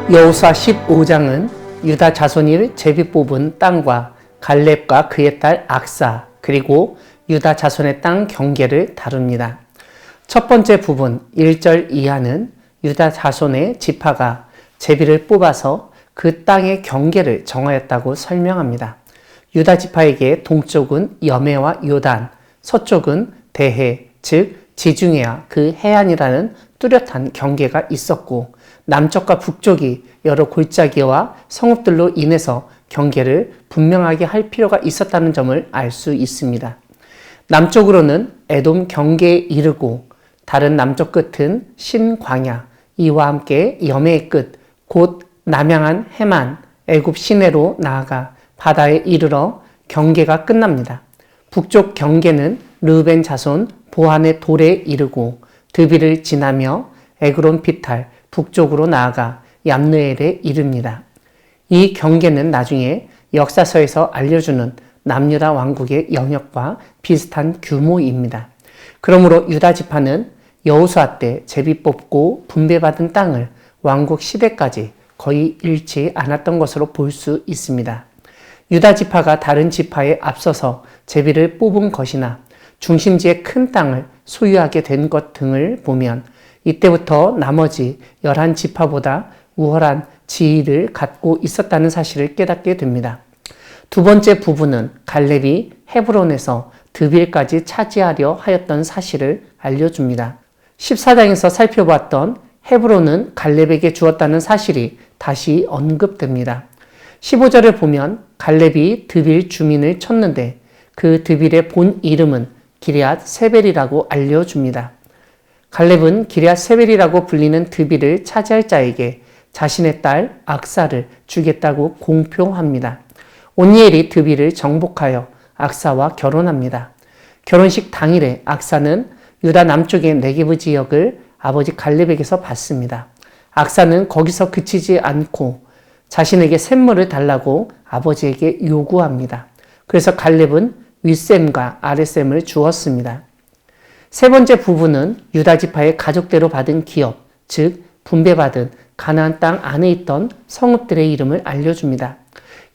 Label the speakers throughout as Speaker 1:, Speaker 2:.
Speaker 1: 여호수아 15장은 유다 자손이 제비 뽑은 땅과 갈렙과 그의 딸 악사 그리고 유다 자손의 땅 경계를 다룹니다. 첫 번째 부분 1절 이하는 유다 자손의 지파가 제비를 뽑아서 그 땅의 경계를 정하였다고 설명합니다. 유다 지파에게 동쪽은 여메와 요단, 서쪽은 대해, 즉 지중해와 그 해안이라는 뚜렷한 경계가 있었고 남쪽과 북쪽이 여러 골짜기와 성읍들로 인해서 경계를 분명하게 할 필요가 있었다는 점을 알 수 있습니다. 남쪽으로는 에돔 경계에 이르고 다른 남쪽 끝은 신광야, 이와 함께 여메의 끝, 곧 남향한 해만, 애굽 시내로 나아가 바다에 이르러 경계가 끝납니다. 북쪽 경계는 르우벤 자손 보한의 돌에 이르고 드비를 지나며 에그론 피탈 북쪽으로 나아가 얌느엘에 이릅니다. 이 경계는 나중에 역사서에서 알려주는 남유다 왕국의 영역과 비슷한 규모입니다. 그러므로 유다 지파는 여호수아 때 제비 뽑고 분배받은 땅을 왕국 시대까지 거의 잃지 않았던 것으로 볼 수 있습니다. 유다 지파가 다른 지파에 앞서서 제비를 뽑은 것이나 중심지의 큰 땅을 소유하게 된 것 등을 보면 이때부터 나머지 11지파보다 우월한 지위를 갖고 있었다는 사실을 깨닫게 됩니다. 두 번째 부분은 갈렙이 헤브론에서 드빌까지 차지하려 하였던 사실을 알려줍니다. 14장에서 살펴봤던 헤브론은 갈렙에게 주었다는 사실이 다시 언급됩니다. 15절을 보면 갈렙이 드빌 주민을 쳤는데 그 드빌의 본 이름은 기럇 세벨이라고 알려줍니다. 갈렙은 기럇 세벨이라고 불리는 드빌을 차지할 자에게 자신의 딸 악사를 주겠다고 공표합니다. 온니엘이 드빌을 정복하여 악사와 결혼합니다. 결혼식 당일에 악사는 유다 남쪽의 네게브 지역을 아버지 갈렙에게서 받습니다. 악사는 거기서 그치지 않고 자신에게 샘물을 달라고 아버지에게 요구합니다. 그래서 갈렙은 윗샘과 아랫샘을 주었습니다. 세 번째 부분은 유다 지파의 가족대로 받은 기업, 즉 분배받은 가나안 땅 안에 있던 성읍들의 이름을 알려줍니다.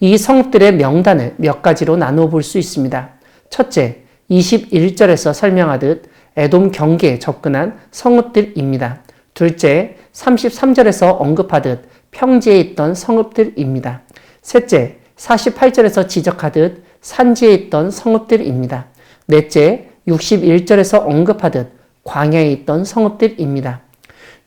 Speaker 1: 이 성읍들의 명단을 몇 가지로 나누어 볼 수 있습니다. 첫째, 21절에서 설명하듯 에돔 경계에 접근한 성읍들입니다. 둘째, 33절에서 언급하듯 평지에 있던 성읍들입니다. 셋째, 48절에서 지적하듯 산지에 있던 성읍들입니다. 넷째, 61절에서 언급하듯 광야에 있던 성읍들입니다.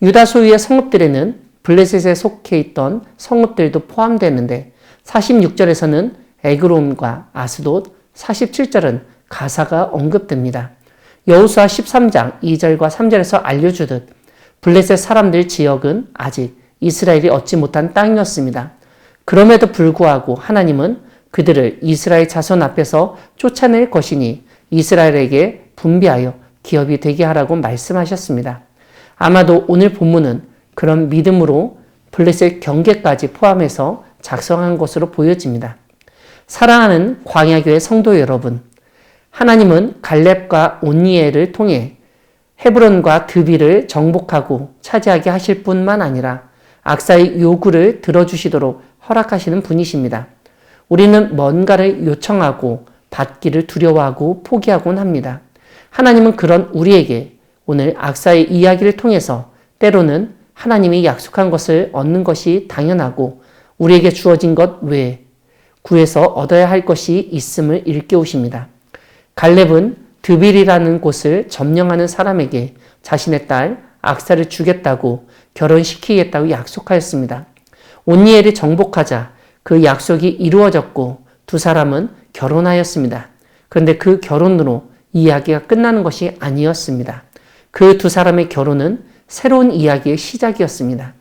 Speaker 1: 유다 소유의 성읍들에는 블레셋에 속해 있던 성읍들도 포함되는데 46절에서는 에그론과 아스돗, 47절은 가사가 언급됩니다. 여호수아 13장 2절과 3절에서 알려주듯 블레셋 사람들 지역은 아직 이스라엘이 얻지 못한 땅이었습니다. 그럼에도 불구하고 하나님은 그들을 이스라엘 자손 앞에서 쫓아낼 것이니 이스라엘에게 분배하여 기업이 되게 하라고 말씀하셨습니다. 아마도 오늘 본문은 그런 믿음으로 블레셋 경계까지 포함해서 작성한 것으로 보여집니다. 사랑하는 광야교회 성도 여러분, 하나님은 갈렙과 온니엘을 통해 헤브론과 드빌을 정복하고 차지하게 하실 뿐만 아니라 악사의 요구를 들어주시도록 허락하시는 분이십니다. 우리는 뭔가를 요청하고 받기를 두려워하고 포기하곤 합니다. 하나님은 그런 우리에게 오늘 악사의 이야기를 통해서 때로는 하나님이 약속한 것을 얻는 것이 당연하고 우리에게 주어진 것 외에 구해서 얻어야 할 것이 있음을 일깨우십니다. 갈렙은 드빌이라는 곳을 점령하는 사람에게 자신의 딸 악사를 주겠다고 결혼시키겠다고 약속하였습니다. 온니엘이 정복하자 그 약속이 이루어졌고 두 사람은 결혼하였습니다. 그런데 그 결혼으로 이야기가 끝나는 것이 아니었습니다. 그 두 사람의 결혼은 새로운 이야기의 시작이었습니다.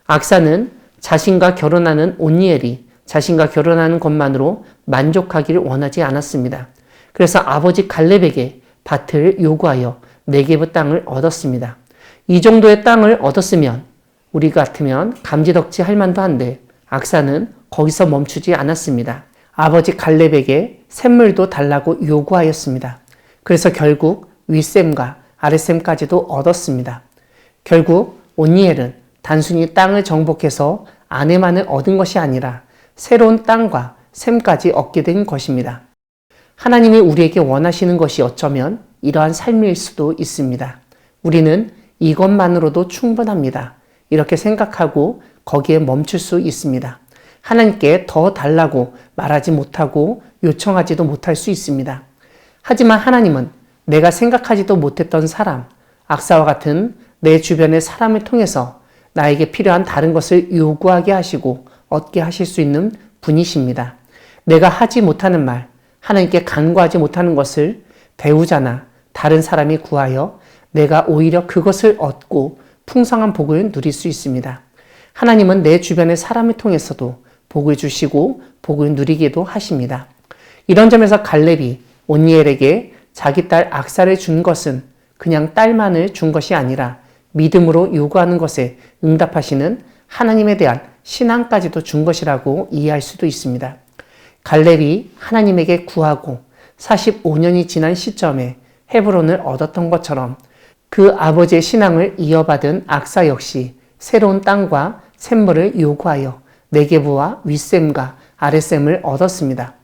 Speaker 1: 악사는 자신과 결혼하는 온니엘이 자신과 결혼하는 것만으로 만족하기를 원하지 않았습니다. 그래서 아버지 갈렙에게 밭을 요구하여 네게브 땅을 얻었습니다. 이 정도의 땅을 얻었으면 우리 같으면 감지덕지 할 만도 한데 악사는 거기서 멈추지 않았습니다. 아버지 갈렙에게 샘물도 달라고 요구하였습니다. 그래서 결국 윗샘과 아랫샘까지도 얻었습니다. 결국 온니엘은 단순히 땅을 정복해서 아내만을 얻은 것이 아니라 새로운 땅과 샘까지 얻게 된 것입니다. 하나님이 우리에게 원하시는 것이 어쩌면 이러한 삶일 수도 있습니다. 우리는 이것만으로도 충분합니다. 이렇게 생각하고 거기에 멈출 수 있습니다. 하나님께 더 달라고 말하지 못하고 요청하지도 못할 수 있습니다. 하지만 하나님은 내가 생각하지도 못했던 사람, 악사와 같은 내 주변의 사람을 통해서 나에게 필요한 다른 것을 요구하게 하시고 얻게 하실 수 있는 분이십니다. 내가 하지 못하는 말, 하나님께 간구하지 못하는 것을 배우자나 다른 사람이 구하여 내가 오히려 그것을 얻고 풍성한 복을 누릴 수 있습니다. 하나님은 내 주변의 사람을 통해서도 복을 주시고 복을 누리게도 하십니다. 이런 점에서 갈렙이 온니엘에게 자기 딸 악사를 준 것은 그냥 딸만을 준 것이 아니라 믿음으로 요구하는 것에 응답하시는 하나님에 대한 신앙까지도 준 것이라고 이해할 수도 있습니다. 갈렙이 하나님에게 구하고 45년이 지난 시점에 헤브론을 얻었던 것처럼 그 아버지의 신앙을 이어받은 악사 역시 새로운 땅과 샘물을 요구하여 네게부와 윗샘과 아랫샘을 얻었습니다.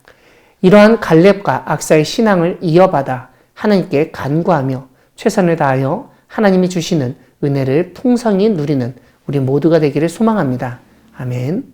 Speaker 1: 이러한 갈렙과 악사의 신앙을 이어받아 하나님께 간구하며 최선을 다하여 하나님이 주시는 은혜를 풍성히 누리는 우리 모두가 되기를 소망합니다. 아멘.